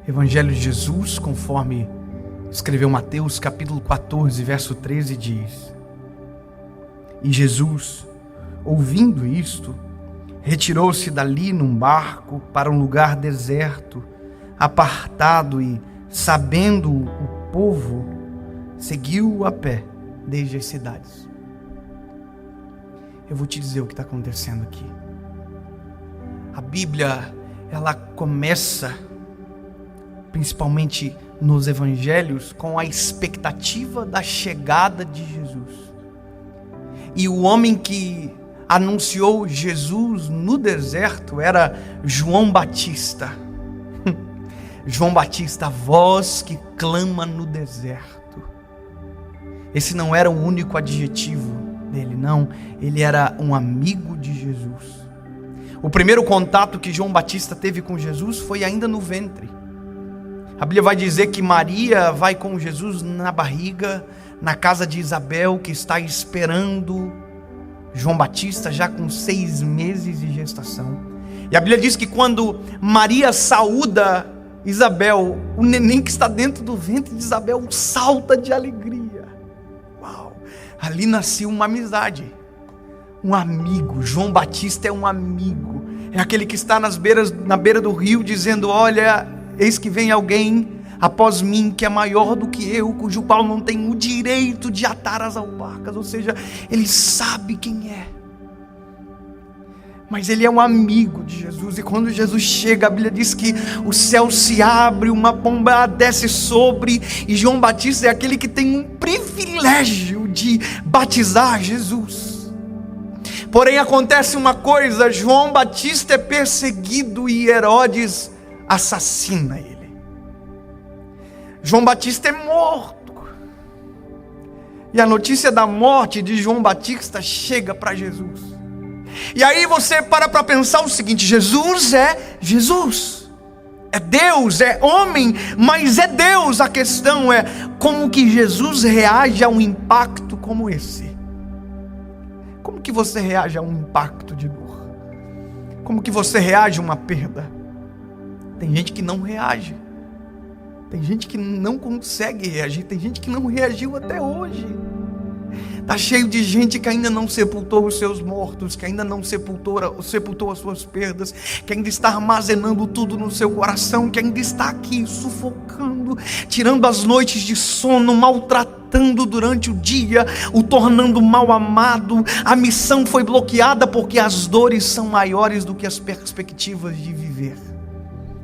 Evangelho de Jesus, conforme escreveu Mateus, capítulo 14, verso 13, diz: E Jesus, ouvindo isto, retirou-se dali num barco para um lugar deserto, apartado, e, sabendo o povo, seguiu a pé desde as cidades. Eu vou te dizer o que está acontecendo aqui. A Bíblia, ela começa, principalmente nos evangelhos, com a expectativa da chegada de Jesus. E o homem que anunciou Jesus no deserto era João Batista. João Batista, a voz que clama no deserto. Esse não era o único adjetivo dele, não. Ele era um amigo de Jesus. O primeiro contato que João Batista teve com Jesus foi ainda no ventre. A Bíblia vai dizer que Maria vai com Jesus na barriga, na casa de Isabel, que está esperando João Batista já com 6 meses de gestação. E a Bíblia diz que quando Maria saúda Isabel, o neném que está dentro do ventre de Isabel salta de alegria. Uau! Ali nasceu uma amizade, um amigo. João Batista é um amigo, é aquele que está na beira do rio dizendo: olha, eis que vem alguém após mim que é maior do que eu, cujo qual não tem o direito de atar as alparcas. Ou seja, ele sabe quem é, mas ele é um amigo de Jesus. E quando Jesus chega, a Bíblia diz que o céu se abre, uma pomba desce sobre, e João Batista é aquele que tem um privilégio de batizar Jesus. Porém acontece uma coisa: João Batista é perseguido e Herodes assassina ele. João Batista é morto, e a notícia da morte de João Batista chega para Jesus. E aí você para pensar o seguinte: Jesus é Jesus, é Deus, é homem, mas é Deus. A questão é como que Jesus reage a um impacto como esse. Como que você reage a um impacto de dor? Como que você reage a uma perda? Tem gente que não reage. Tem gente que não consegue reagir. Tem gente que não reagiu até hoje. Está cheio de gente que ainda não sepultou os seus mortos, que ainda não sepultou as suas perdas, que ainda está armazenando tudo no seu coração, que ainda está aqui sufocando, tirando as noites de sono, maltratando durante o dia, o tornando mal amado. A missão foi bloqueada porque as dores são maiores do que as perspectivas de viver,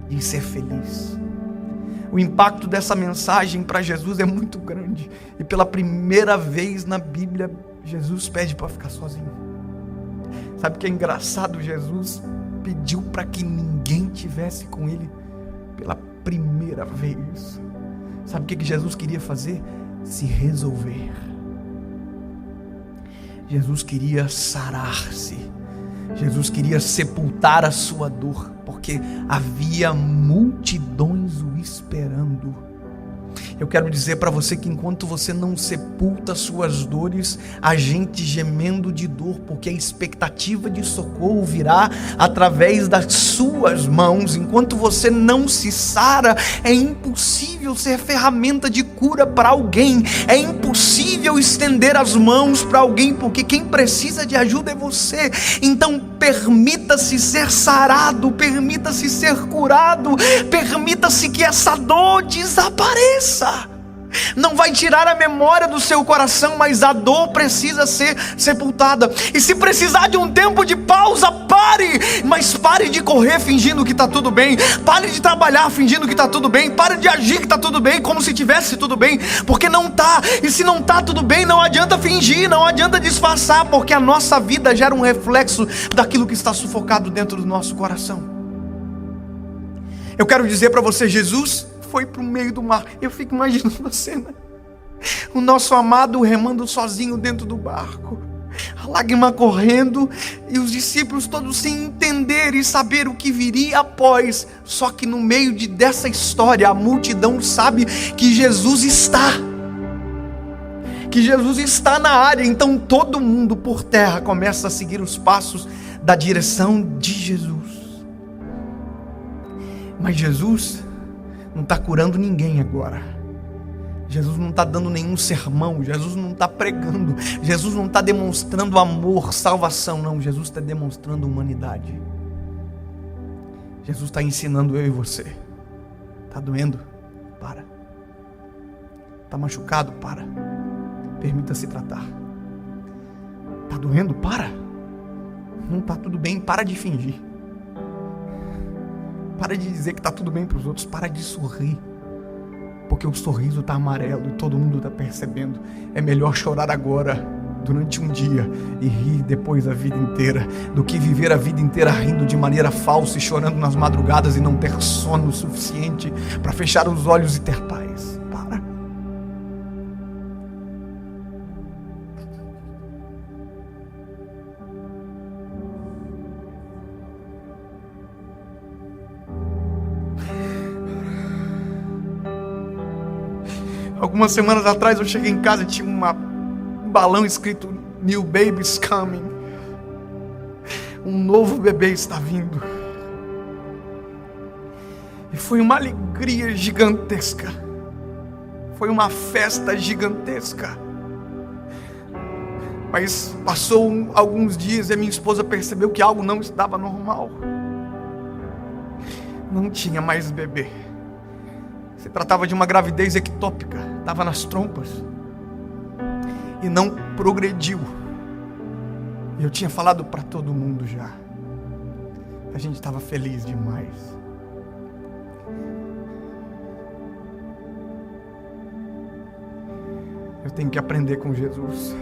de ser feliz. O impacto dessa mensagem para Jesus é muito grande. E pela primeira vez na Bíblia, Jesus pede para ficar sozinho. Sabe o que é engraçado? Jesus pediu para que ninguém tivesse com ele pela primeira vez. Sabe o que Jesus queria fazer? Se resolver. Jesus queria sarar-se. Jesus queria sepultar a sua dor, porque havia multidões o esperando. Eu quero dizer para você que enquanto você não sepulta suas dores, há gente gemendo de dor, porque a expectativa de socorro virá através das suas mãos. Enquanto você não se sara, é impossível ser ferramenta de cura para alguém. É impossível estender as mãos para alguém, porque quem precisa de ajuda é você. Então permita-se ser sarado, permita-se ser curado, permita-se que essa dor desapareça. Não vai tirar a memória do seu coração, mas a dor precisa ser sepultada. E se precisar de um tempo de pausa, pare, mas pare de correr fingindo que está tudo bem. Pare de trabalhar fingindo que está tudo bem. Pare de agir que está tudo bem, como se tivesse tudo bem, porque não está. E se não está tudo bem, não adianta fingir, não adianta disfarçar, porque a nossa vida gera um reflexo daquilo que está sufocado dentro do nosso coração. Eu quero dizer para você, Jesus foi para o meio do mar. Eu fico imaginando a cena, o nosso amado remando sozinho dentro do barco, a lágrima correndo, e os discípulos todos sem entender e saber o que viria após. Só que no meio dessa história, a multidão sabe que Jesus está na área. Então todo mundo por terra começa a seguir os passos da direção de Jesus. Mas Jesus não está curando ninguém agora. Jesus não está dando nenhum sermão, Jesus não está pregando, Jesus não está demonstrando amor, salvação, não. Jesus está demonstrando humanidade. Jesus está ensinando eu e você. Está doendo? Para. Está machucado? Para. Permita-se tratar. Está doendo? Para. Não está tudo bem? Para de fingir. Para de dizer que está tudo bem para os outros. Para de sorrir. Porque o sorriso está amarelo e todo mundo está percebendo. É melhor chorar agora, durante um dia, e rir depois a vida inteira, do que viver a vida inteira rindo de maneira falsa e chorando nas madrugadas e não ter sono suficiente para fechar os olhos e ter paz. Para. Algumas semanas atrás eu cheguei em casa e tinha um balão escrito New Baby's Coming. Um novo bebê está vindo. E foi uma alegria gigantesca. Foi uma festa gigantesca. Mas passou alguns dias e a minha esposa percebeu que algo não estava normal. Não tinha mais bebê. Se tratava de uma gravidez ectópica, estava nas trompas e não progrediu. Eu tinha falado para todo mundo já. A gente estava feliz demais. Eu tenho que aprender com Jesus.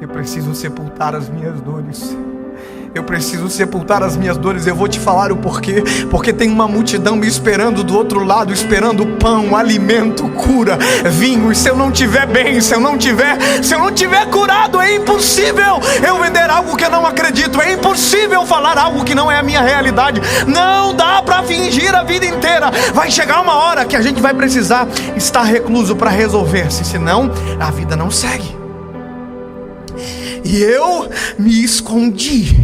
Eu preciso sepultar as minhas dores. Eu preciso sepultar as minhas dores. Eu vou te falar o porquê. Porque tem uma multidão me esperando do outro lado, esperando pão, alimento, cura, vinho. E se eu não estiver bem, se eu não tiver curado, é impossível eu vender algo que eu não acredito. É impossível falar algo que não é a minha realidade. Não dá para fingir a vida inteira. Vai chegar uma hora que a gente vai precisar estar recluso para resolver-se, senão a vida não segue. E eu me escondi.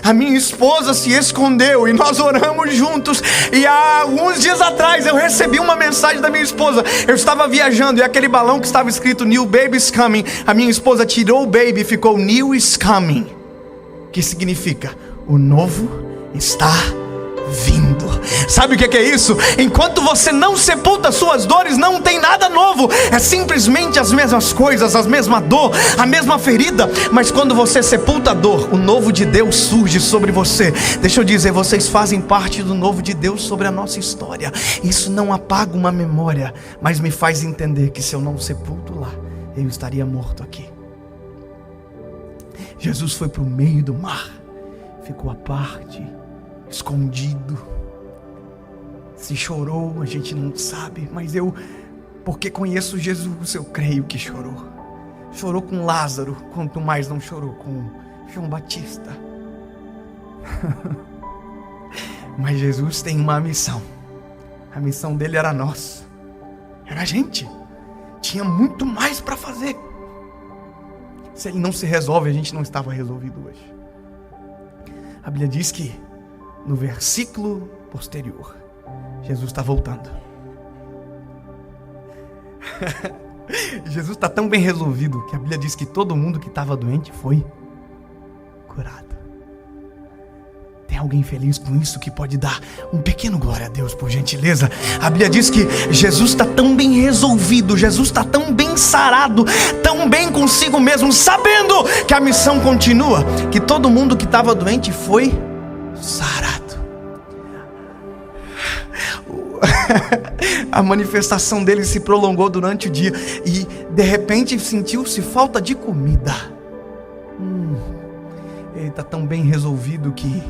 A minha esposa se escondeu e nós oramos juntos. E há alguns dias atrás eu recebi uma mensagem da minha esposa. Eu estava viajando e aquele balão que estava escrito New Baby's Coming, a minha esposa tirou o baby e ficou New is Coming, que significa o novo está vindo. Sabe o que é isso? Enquanto você não sepulta suas dores, não tem nada novo. É simplesmente as mesmas coisas, a mesma dor, a mesma ferida. Mas quando você sepulta a dor, o novo de Deus surge sobre você. Deixa eu dizer, vocês fazem parte do novo de Deus sobre a nossa história. Isso não apaga uma memória, mas me faz entender que se eu não sepulto lá, eu estaria morto aqui. Jesus foi para o meio do mar, ficou à parte, escondido. Se chorou, a gente não sabe, mas eu, porque conheço Jesus, eu creio que chorou. Chorou com Lázaro, quanto mais não chorou com João Batista. Mas Jesus tem uma missão. A missão dele era nós, era a gente. Tinha muito mais para fazer. Se ele não se resolve, a gente não estava resolvido hoje. A Bíblia diz que no versículo posterior, Jesus está voltando. Jesus está tão bem resolvido que a Bíblia diz que todo mundo que estava doente foi curado. Tem alguém feliz com isso que pode dar um pequeno glória a Deus, por gentileza? A Bíblia diz que Jesus está tão bem resolvido, Jesus está tão bem sarado, tão bem consigo mesmo, sabendo que a missão continua, que todo mundo que estava doente foi sarado. A manifestação dele se prolongou durante o dia e de repente sentiu-se falta de comida. Ele está tão bem resolvido que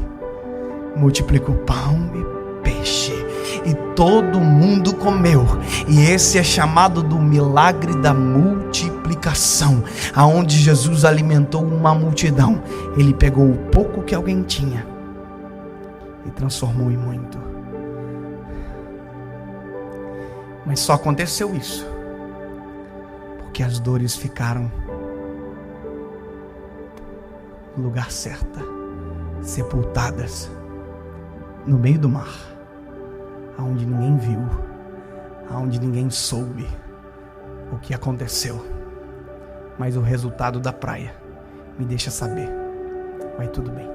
multiplicou pão e peixe e todo mundo comeu. E esse é chamado do milagre da multiplicação, aonde Jesus alimentou uma multidão. Ele pegou o pouco que alguém tinha e transformou em muito. Mas só aconteceu isso porque as dores ficaram no lugar certo, sepultadas no meio do mar. aonde ninguém viu, aonde ninguém soube o que aconteceu. Mas o resultado da praia me deixa saber, vai tudo bem.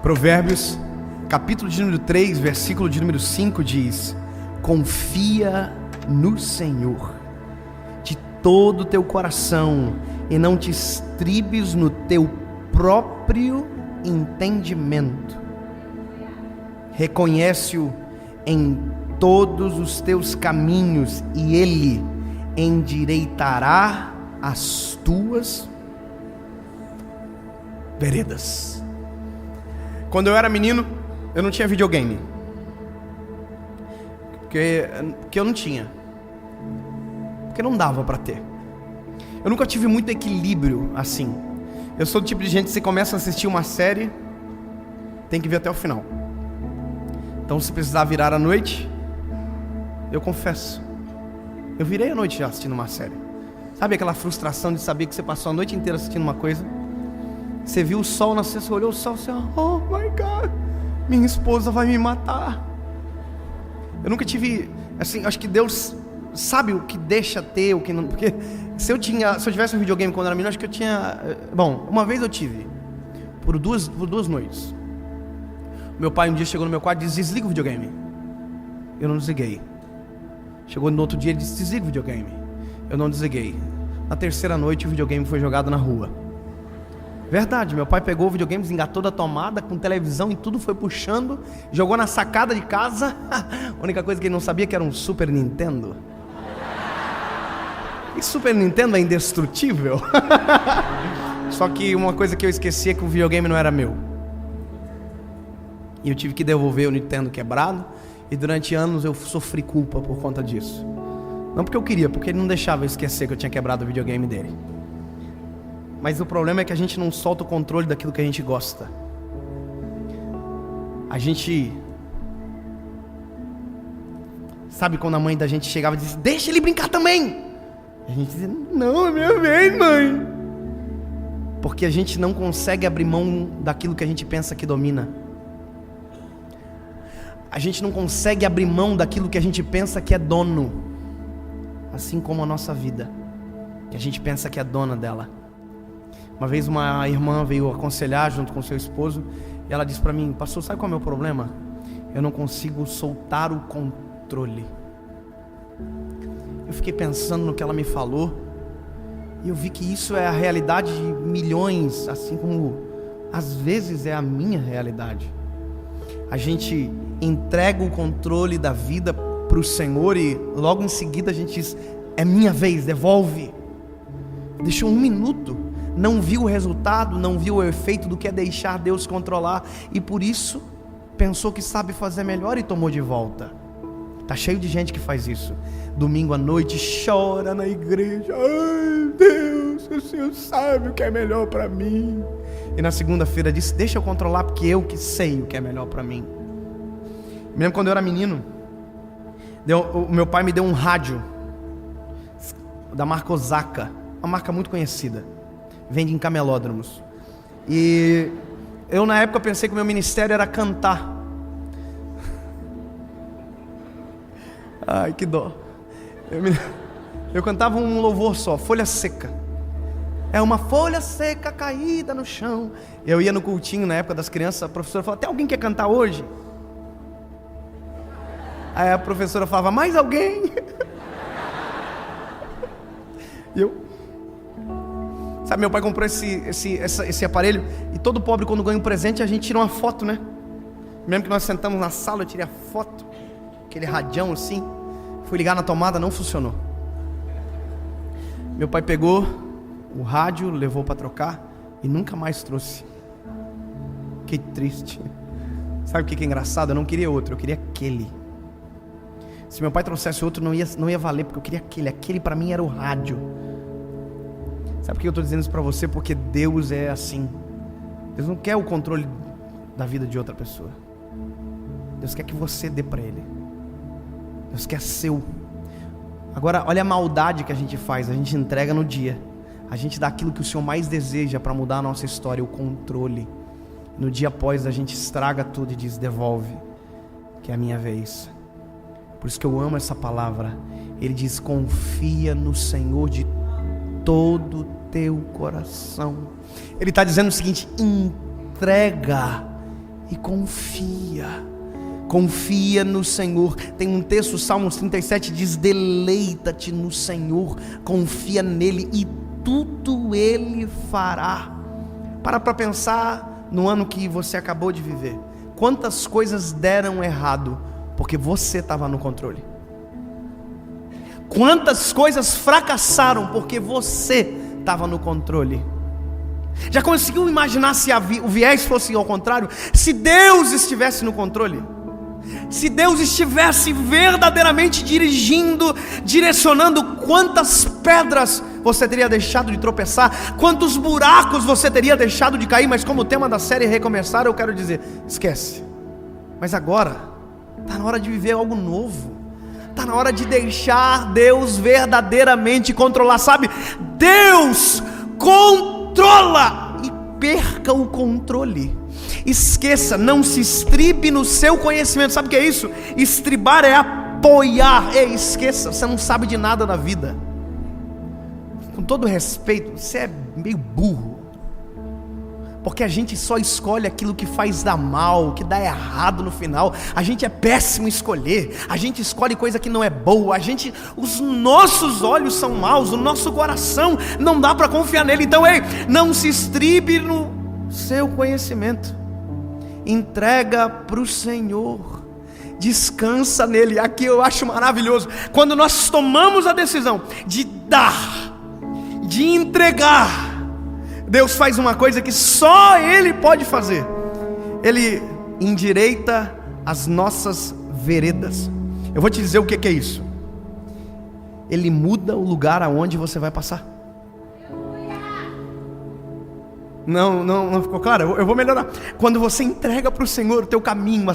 Provérbios, capítulo de número 3, versículo de número 5 diz: confia no Senhor de todo o teu coração e não te estribes no teu próprio entendimento. Reconhece-o em todos os teus caminhos e Ele endireitará as tuas veredas. Quando eu era menino, eu não tinha videogame. Porque eu não tinha. Porque não dava pra ter. Eu nunca tive muito equilíbrio assim. Eu sou do tipo de gente que você começa a assistir uma série, tem que ver até o final. Então se precisar virar à noite, eu confesso, eu virei à noite já assistindo uma série. Sabe aquela frustração de saber que você passou a noite inteira assistindo uma coisa? Você viu o sol nascer, você olhou o sol e você, oh my God, minha esposa vai me matar. Eu nunca tive, assim, acho que Deus sabe o que deixa ter, o que não, porque se eu tivesse um videogame quando eu era menino, acho que eu tinha, bom, uma vez eu tive, por duas noites. Meu pai um dia chegou no meu quarto e disse: desliga o videogame. Eu não desliguei. Chegou no outro dia e disse: desliga o videogame. Eu não desliguei. Na terceira noite o videogame foi jogado na rua. Verdade, meu pai pegou o videogame, desengatou da tomada, com televisão e tudo, foi puxando, jogou na sacada de casa. A única coisa que ele não sabia que era um Super Nintendo. E Super Nintendo é indestrutível. Só que uma coisa que eu esqueci é que o videogame não era meu. E eu tive que devolver o Nintendo quebrado, e durante anos eu sofri culpa por conta disso. Não porque eu queria, porque ele não deixava eu esquecer que eu tinha quebrado o videogame dele. Mas o problema é que a gente não solta o controle daquilo que a gente gosta. A gente... Sabe quando a mãe da gente chegava e dizia: deixa ele brincar também. A gente dizia: não, é minha vez, mãe. Porque a gente não consegue abrir mão daquilo que a gente pensa que domina. A gente não consegue abrir mão daquilo que a gente pensa que é dono. Assim como a nossa vida, que a gente pensa que é dona dela. Uma vez uma irmã veio aconselhar junto com seu esposo, e ela disse para mim: pastor, sabe qual é o meu problema? Eu não consigo soltar o controle. Eu fiquei pensando no que ela me falou, e eu vi que isso é a realidade de milhões, assim como às vezes é a minha realidade. A gente entrega o controle da vida para o Senhor e logo em seguida a gente diz: é minha vez, devolve. Deixou um minuto, não viu o resultado, não viu o efeito do que é deixar Deus controlar, e por isso pensou que sabe fazer melhor e tomou de volta. Tá cheio de gente que faz isso. Domingo à noite chora na igreja: ai Deus, o Senhor sabe o que é melhor para mim. E na segunda-feira disse: deixa eu controlar, porque eu que sei o que é melhor para mim. Me lembro quando eu era menino, o meu pai me deu um rádio da marca Osaka, uma marca muito conhecida, vende em camelódromos. E eu na época pensei que o meu ministério era cantar. Ai, que dó. Eu cantava um louvor só, folha seca. É uma folha seca caída no chão. Eu ia no cultinho na época das crianças, a professora falava: tem alguém que quer cantar hoje? Aí a professora falava: mais alguém? E eu... Sabe, meu pai comprou esse aparelho, e todo pobre quando ganha um presente a gente tira uma foto, né? Mesmo que nós sentamos na sala, eu tirei a foto, aquele radião assim. Fui ligar na tomada, não funcionou. Meu pai pegou o rádio, levou para trocar e nunca mais trouxe. Que triste. Sabe o que é engraçado? Eu não queria outro, eu queria aquele. Se meu pai trouxesse outro, não ia valer, porque eu queria aquele. Aquele para mim era o rádio. Sabe por que eu estou dizendo isso para você? Porque Deus é assim. Deus não quer o controle da vida de outra pessoa. Deus quer que você dê para Ele. Deus quer seu. Agora, olha a maldade que a gente faz. A gente entrega no dia. A gente dá aquilo que o Senhor mais deseja para mudar a nossa história, o controle. No dia após, a gente estraga tudo e diz: devolve, que é a minha vez. Por isso que eu amo essa palavra. Ele diz: confia no Senhor de todo o teu coração. Ele está dizendo o seguinte: entrega e confia. Confia no Senhor. Tem um texto, Salmos 37, diz: deleita-te no Senhor, confia nele e tudo Ele fará. Para pensar no ano que você acabou de viver. Quantas coisas deram errado porque você estava no controle? Quantas coisas fracassaram porque você estava no controle? Já conseguiu imaginar se o viés fosse ao contrário? Se Deus estivesse no controle? Se Deus estivesse verdadeiramente dirigindo, direcionando, quantas pedras você teria deixado de tropeçar, quantos buracos você teria deixado de cair? Mas como o tema da série é recomeçar, eu quero dizer: esquece. Mas agora está na hora de viver algo novo. Está na hora de deixar Deus verdadeiramente controlar. Sabe, Deus controla. E perca o controle. Esqueça, não se estribe no seu conhecimento. Sabe o que é isso? Estribar é apoiar. Esqueça, você não sabe de nada da vida. Com todo respeito, você é meio burro. Porque a gente só escolhe aquilo que faz dar mal, que dá errado no final. A gente é péssimo em escolher. A gente escolhe coisa que não é boa. Os nossos olhos são maus. O nosso coração não dá para confiar nele. Então, não se estribe no seu conhecimento. Entrega para o Senhor. Descansa nele. Aqui eu acho maravilhoso. Quando nós tomamos a decisão de dar, de entregar, Deus faz uma coisa que só Ele pode fazer. Ele endireita as nossas veredas. Eu vou te dizer o que é isso. Ele muda o lugar aonde você vai passar. Não ficou claro? Eu vou melhorar. Quando você entrega para o Senhor o teu caminho,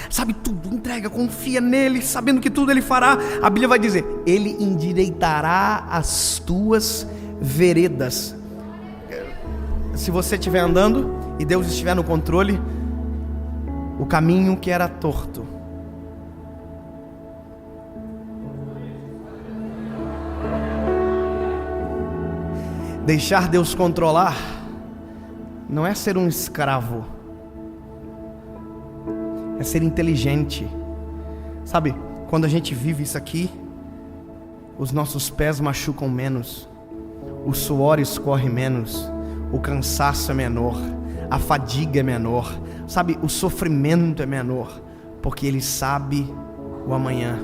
sabe tudo, entrega, confia nele, sabendo que tudo Ele fará. A Bíblia vai dizer: Ele endireitará as tuas veredas. Se você estiver andando e Deus estiver no controle, o caminho que era torto, deixar Deus controlar não é ser um escravo, é ser inteligente. Sabe, quando a gente vive isso aqui, os nossos pés machucam menos, o suor escorre menos, o cansaço é menor, a fadiga é menor, sabe, o sofrimento é menor, porque Ele sabe o amanhã.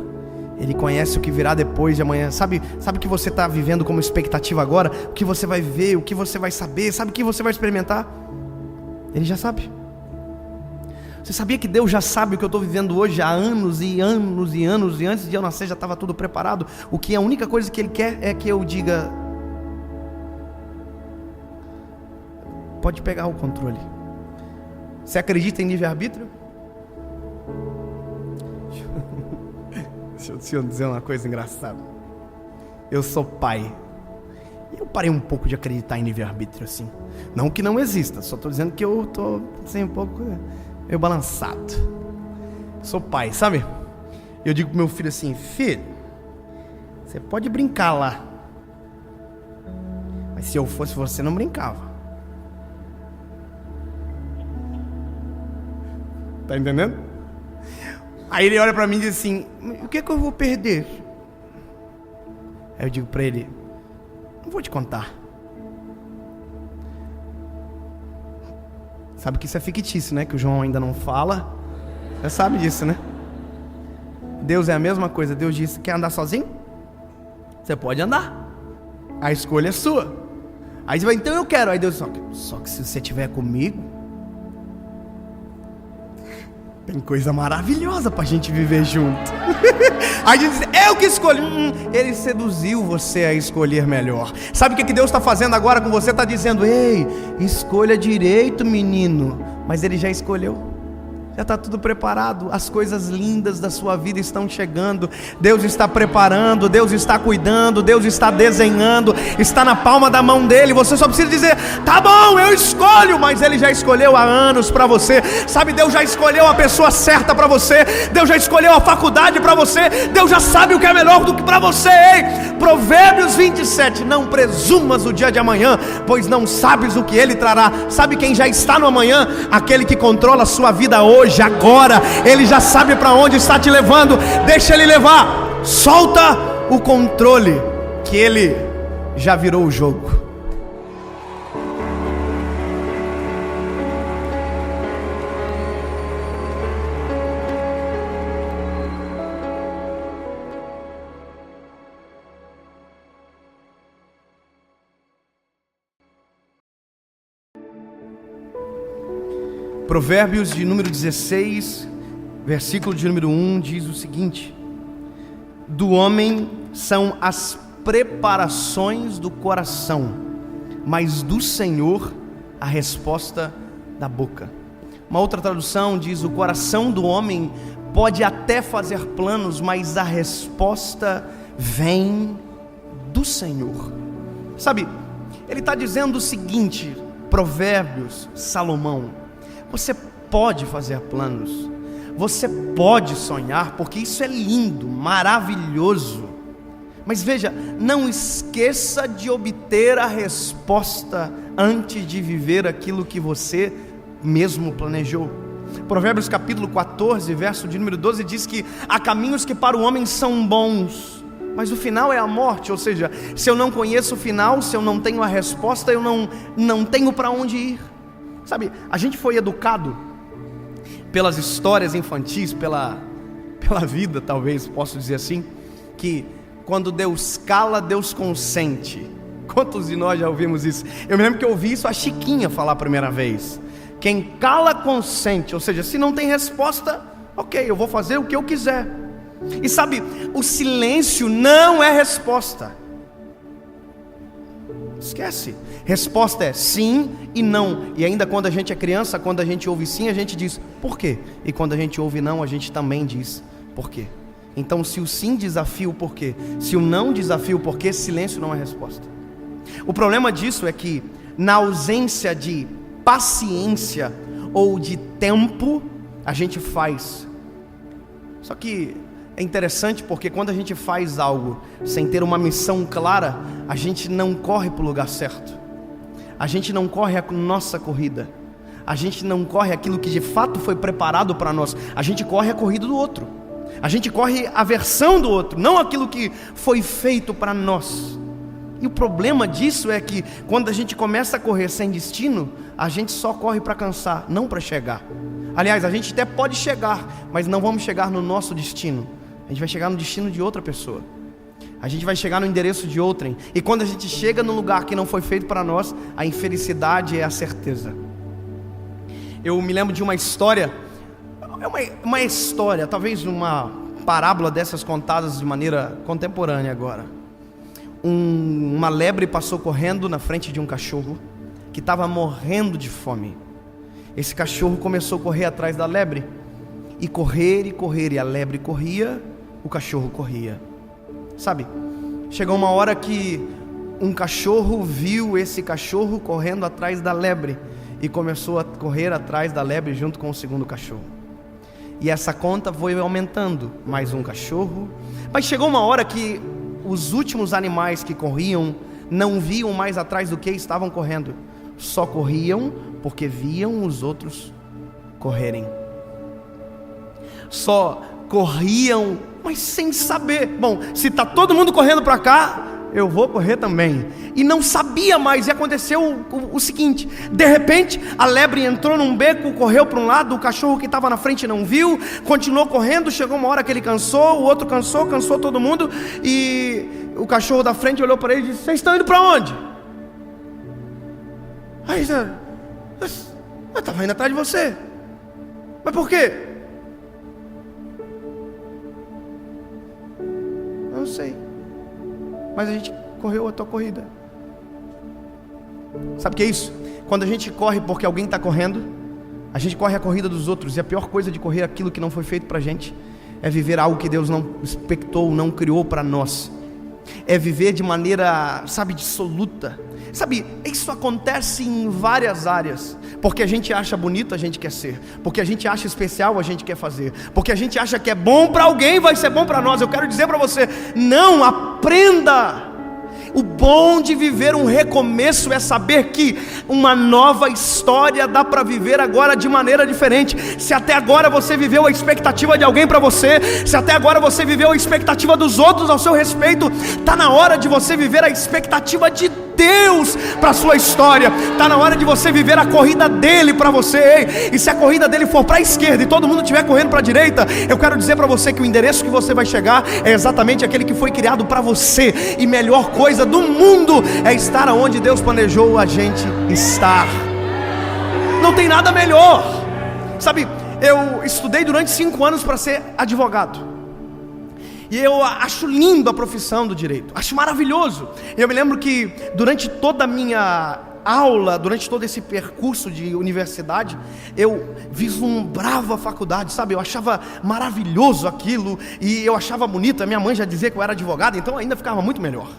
Ele conhece o que virá depois de amanhã. Sabe o que você está vivendo como expectativa agora? O que você vai ver, o que você vai saber, sabe o que você vai experimentar? Ele já sabe. Você sabia que Deus já sabe o que eu estou vivendo hoje há anos e anos e anos, e antes de eu nascer já estava tudo preparado? O que a única coisa que Ele quer é que eu diga: pode pegar o controle. Você acredita em livre-arbítrio? Deixa eu dizer uma coisa engraçada. Eu sou pai. E eu parei um pouco de acreditar em livre-arbítrio assim. Não que não exista, só estou dizendo que eu estou assim, um pouco meio balançado. Sou pai, sabe? Eu digo pro meu filho assim: filho, você pode brincar lá, mas se eu fosse você, não brincava. Tá entendendo? Aí ele olha pra mim e diz assim: o que é que eu vou perder? Aí eu digo pra ele: não vou te contar. Sabe que isso é fictício, né? Que o João ainda não fala. Você sabe disso, né? Deus é a mesma coisa. Deus disse: quer andar sozinho? Você pode andar. A escolha é sua. Aí você vai: então eu quero. Aí Deus diz: só que se você estiver comigo. Tem coisa maravilhosa pra gente viver junto. Aí a gente diz, eu que escolhi. Ele seduziu você a escolher melhor. Sabe o que Deus está fazendo agora com você? Está dizendo, ei, escolha direito, menino. Mas Ele já escolheu. Já está tudo preparado, as coisas lindas da sua vida estão chegando. Deus está preparando, Deus está cuidando, Deus está desenhando, está na palma da mão dele. Você só precisa dizer, tá bom, eu escolho. Mas Ele já escolheu há anos para você. Sabe, Deus já escolheu a pessoa certa para você. Deus já escolheu a faculdade para você. Deus já sabe o que é melhor do que para você. Ei, Provérbios 27, não presumas o dia de amanhã, pois não sabes o que ele trará. Sabe quem já está no amanhã? Aquele que controla a sua vida hoje. Agora, Ele já sabe para onde está te levando. Deixa Ele levar. Solta o controle, que Ele já virou o jogo. Provérbios de número 16, versículo de número 1 diz o seguinte: do homem são as preparações do coração, mas do Senhor a resposta da boca. Uma outra tradução diz: o coração do homem pode até fazer planos, mas a resposta vem do Senhor. Sabe, ele está dizendo o seguinte, Provérbios, Salomão: você pode fazer planos, você pode sonhar, porque isso é lindo, maravilhoso. Mas veja, não esqueça de obter a resposta antes de viver aquilo que você mesmo planejou. Provérbios capítulo 14, verso de número 12 diz que há caminhos que para o homem são bons, mas o final é a morte. Ou seja, se eu não conheço o final, se eu não tenho a resposta, eu não tenho para onde ir. Sabe, a gente foi educado pelas histórias infantis, pela vida, talvez, posso dizer assim, que quando Deus cala, Deus consente. Quantos de nós já ouvimos isso? Eu me lembro que eu ouvi isso a Chiquinha falar a primeira vez. Quem cala, consente. Ou seja, se não tem resposta, ok, eu vou fazer o que eu quiser. E sabe, o silêncio não é resposta. Esquece. Resposta é sim e não. E ainda quando a gente é criança, quando a gente ouve sim, a gente diz por quê? E quando a gente ouve não, a gente também diz por quê. Então, se o sim desafia o porquê, se o não desafia o porquê, silêncio não é resposta. O problema disso é que, na ausência de paciência ou de tempo, a gente faz. Só que é interessante porque quando a gente faz algo sem ter uma missão clara, a gente não corre para o lugar certo. A gente não corre a nossa corrida. A gente não corre aquilo que de fato foi preparado para nós. A gente corre a corrida do outro. A gente corre a versão do outro, não aquilo que foi feito para nós. E o problema disso é que quando a gente começa a correr sem destino, a gente só corre para cansar, não para chegar. Aliás, a gente até pode chegar, mas não vamos chegar no nosso destino. A gente vai chegar no destino de outra pessoa. A gente vai chegar no endereço de outrem. E quando a gente chega no lugar que não foi feito para nós, a infelicidade é a certeza. Eu me lembro de uma história, uma história, talvez uma parábola dessas contadas de maneira contemporânea agora. Uma lebre passou correndo na frente de um cachorro que estava morrendo de fome. Esse cachorro começou a correr atrás da lebre, e correr, e a lebre corria, o cachorro corria. Sabe, chegou uma hora que um cachorro viu esse cachorro correndo atrás da lebre e começou a correr atrás da lebre junto com o segundo cachorro. E essa conta foi aumentando, mais um cachorro. Mas chegou uma hora que os últimos animais que corriam não viam mais atrás do que estavam correndo, só corriam porque viam os outros correrem. Só corriam, mas sem saber. Bom, se está todo mundo correndo para cá, eu vou correr também. E não sabia mais. E aconteceu o seguinte: de repente a lebre entrou num beco, correu para um lado, o cachorro que estava na frente não viu, continuou correndo. Chegou uma hora que ele cansou, o outro cansou todo mundo. E o cachorro da frente olhou para ele e disse: vocês estão indo para onde? Aí eu estava indo atrás de você. Mas por quê? Eu sei, mas a gente correu a tua corrida. Sabe o que é isso? Quando a gente corre porque alguém está correndo, a gente corre a corrida dos outros. E a pior coisa de correr aquilo que não foi feito para a gente é viver algo que Deus não expectou, não criou para nós. É viver de maneira, dissoluta. Isso acontece em várias áreas. Porque a gente acha bonito, a gente quer ser. Porque a gente acha especial, a gente quer fazer. Porque a gente acha que é bom para alguém, vai ser bom para nós. Eu quero dizer para você, não, aprenda. O bom de viver um recomeço é saber que uma nova história dá para viver agora de maneira diferente. Se até agora você viveu a expectativa de alguém para você, se até agora você viveu a expectativa dos outros ao seu respeito, está na hora de você viver a expectativa de Deus para a sua história. Está na hora de você viver a corrida dele para você. E se a corrida dele for para a esquerda e todo mundo estiver correndo para a direita, eu quero dizer para você que o endereço que você vai chegar é exatamente aquele que foi criado para você. E melhor coisa do mundo é estar onde Deus planejou a gente estar. Não tem nada melhor. Eu estudei durante 5 anos para ser advogado. E eu acho lindo a profissão do direito, acho maravilhoso. Eu me lembro que durante toda a minha aula, durante todo esse percurso de universidade, eu vislumbrava a faculdade, eu achava maravilhoso aquilo, e eu achava bonito. A minha mãe já dizia que eu era advogado, então ainda ficava muito melhor.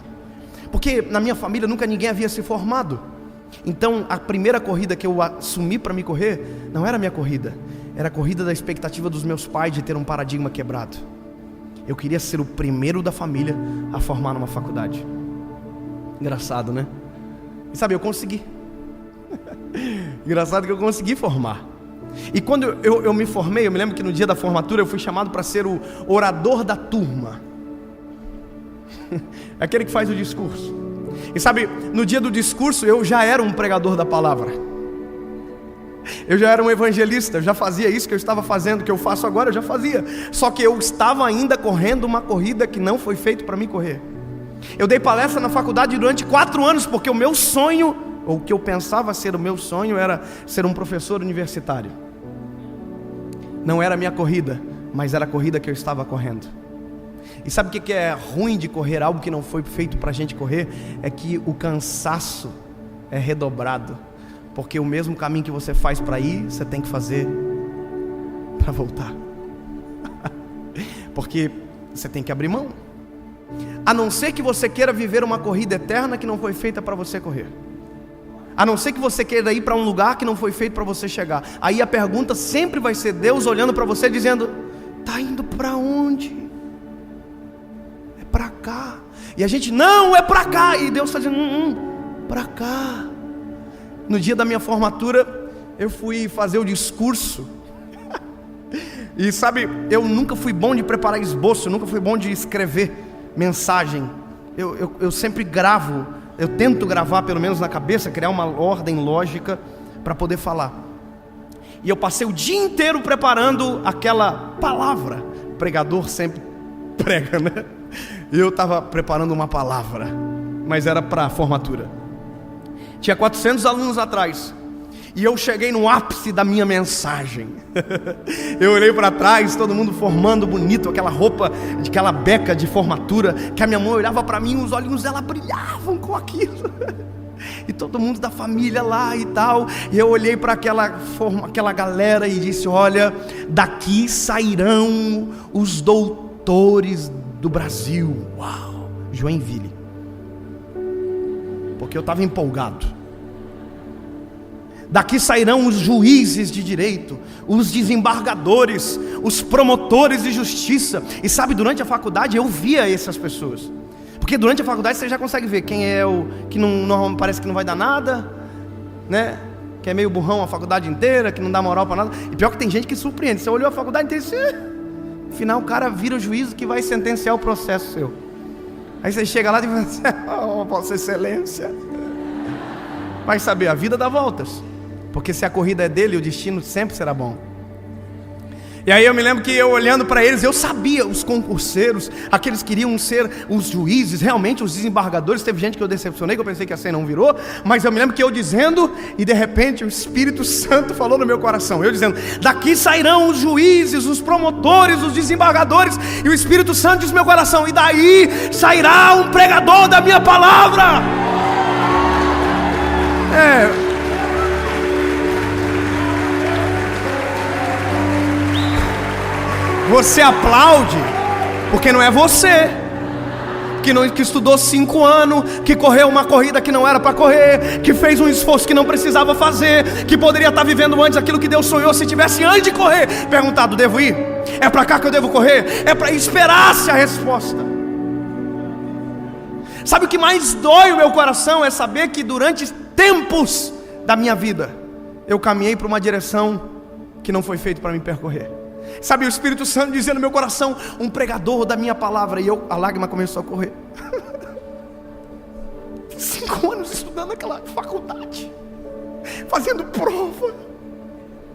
Porque na minha família nunca ninguém havia se formado. Então a primeira corrida que eu assumi para me correr, não era a minha corrida, era a corrida da expectativa dos meus pais de ter um paradigma quebrado. Eu queria ser o primeiro da família a formar numa faculdade. Engraçado, né? E eu consegui. Engraçado que eu consegui formar. E quando eu me formei, eu me lembro que no dia da formatura eu fui chamado para ser o orador da turma. Aquele que faz o discurso. E no dia do discurso eu já era um pregador da palavra. Eu já era um evangelista, eu já fazia isso que eu estava fazendo, que eu faço agora, eu já fazia. Só que eu estava ainda correndo uma corrida que não foi feita para mim correr. Eu dei palestra na faculdade durante 4 anos, porque o meu sonho, ou o que eu pensava ser o meu sonho, era ser um professor universitário. Não era a minha corrida, mas era a corrida que eu estava correndo. E sabe o que é ruim de correr algo que não foi feito para a gente correr? É que o cansaço é redobrado. Porque o mesmo caminho que você faz para ir, você tem que fazer para voltar. Porque você tem que abrir mão. A não ser que você queira viver uma corrida eterna que não foi feita para você correr. A não ser que você queira ir para um lugar que não foi feito para você chegar. Aí a pergunta sempre vai ser Deus olhando para você dizendo: tá indo para onde? É para cá. E a gente, não, é para cá. E Deus está dizendo, para cá. No dia da minha formatura, eu fui fazer o discurso. E eu nunca fui bom de preparar esboço, nunca fui bom de escrever mensagem. Eu sempre gravo, eu tento gravar pelo menos na cabeça, criar uma ordem lógica para poder falar. E eu passei o dia inteiro preparando aquela palavra. O pregador sempre prega, né? E eu estava preparando uma palavra, mas era para a formatura. Tinha 400 alunos atrás. E eu cheguei no ápice da minha mensagem. Eu olhei para trás, todo mundo formando bonito, aquela roupa, aquela beca de formatura, que a minha mãe olhava para mim, os olhinhos dela brilhavam com aquilo. E todo mundo da família lá e tal. E eu olhei para aquela galera e disse: olha, daqui sairão os doutores do Brasil. Uau, Joinville. Porque eu estava empolgado. Daqui sairão os juízes de direito, os desembargadores, os promotores de justiça. E durante a faculdade eu via essas pessoas. Porque durante a faculdade você já consegue ver quem é o que não parece que não vai dar nada, né? Que é meio burrão a faculdade inteira, que não dá moral para nada. E pior que tem gente que surpreende. Você olhou a faculdade inteira e disse, no final o cara vira o juiz que vai sentenciar o processo seu. Aí você chega lá e fala assim, oh, Vossa Excelência. Vai saber, a vida dá voltas. Porque se a corrida é dele, o destino sempre será bom. E aí eu me lembro que eu olhando para eles, eu sabia, os concurseiros, aqueles que queriam ser os juízes, realmente os desembargadores. Teve gente que eu decepcionei, que eu pensei que assim não virou, mas eu me lembro que eu dizendo, e de repente o Espírito Santo falou no meu coração, eu dizendo: daqui sairão os juízes, os promotores, os desembargadores. E o Espírito Santo diz no meu coração: e daí sairá um pregador da minha palavra. Você aplaude porque não é você que estudou 5 anos, que correu uma corrida que não era para correr, que fez um esforço que não precisava fazer, que poderia estar vivendo antes aquilo que Deus sonhou. Se tivesse antes de correr perguntado: devo ir? É para cá que eu devo correr? É para esperar-se a resposta. Sabe o que mais dói o meu coração? É saber que durante tempos da minha vida eu caminhei para uma direção que não foi feito para me percorrer. Sabe, o Espírito Santo dizendo no meu coração: um pregador da minha palavra. E a lágrima começou a correr. 5 anos estudando aquela faculdade, fazendo prova,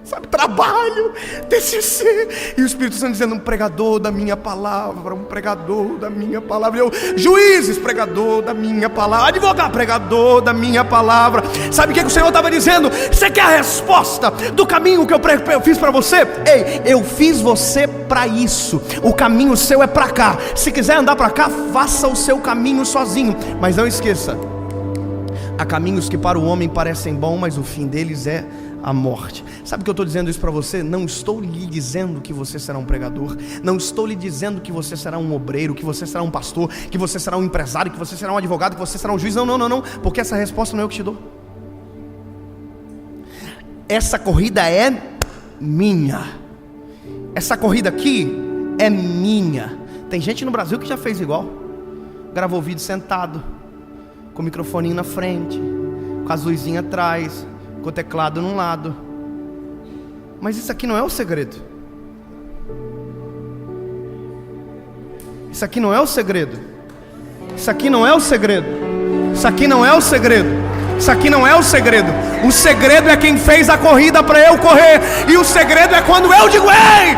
sabe, trabalho, TCC, e o Espírito Santo dizendo: um pregador da minha palavra, um pregador da minha palavra. E eu: juízes, pregador da minha palavra, advogado, pregador da minha palavra. Sabe o que o Senhor estava dizendo? Você quer a resposta do caminho que eu fiz para você? Ei, eu fiz você para isso. O caminho seu é para cá. Se quiser andar para cá, faça o seu caminho sozinho, mas não esqueça: há caminhos que para o homem parecem bons, mas o fim deles é a morte. Sabe que eu estou dizendo isso para você? Não estou lhe dizendo que você será um pregador, não estou lhe dizendo que você será um obreiro, que você será um pastor, que você será um empresário, que você será um advogado, que você será um juiz. Não, porque essa resposta não é eu que te dou. Essa corrida é minha. Essa corrida aqui é minha. Tem gente no Brasil que já fez igual. Gravou vídeo sentado, com o microfoninho na frente, com as luzinhas atrás, com o teclado num lado. Mas isso aqui não é o segredo. Isso aqui não é o segredo. Isso aqui não é o segredo. Isso aqui não é o segredo. Isso aqui não é o segredo. O segredo é quem fez a corrida para eu correr. E o segredo é quando eu digo: ei,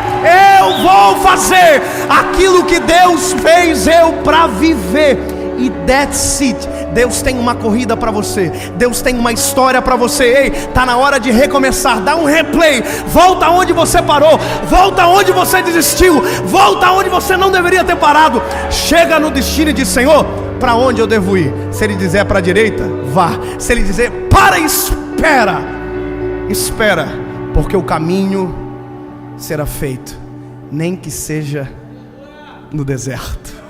eu vou fazer aquilo que Deus fez eu para viver. E that's it. Deus tem uma corrida para você. Deus tem uma história para você. Ei, tá na hora de recomeçar. Dá um replay. Volta onde você parou. Volta onde você desistiu. Volta onde você não deveria ter parado. Chega no destino e diz: Senhor, para onde eu devo ir? Se Ele dizer para a direita, vá. Se Ele dizer para, espera. Espera, porque o caminho será feito, nem que seja no deserto.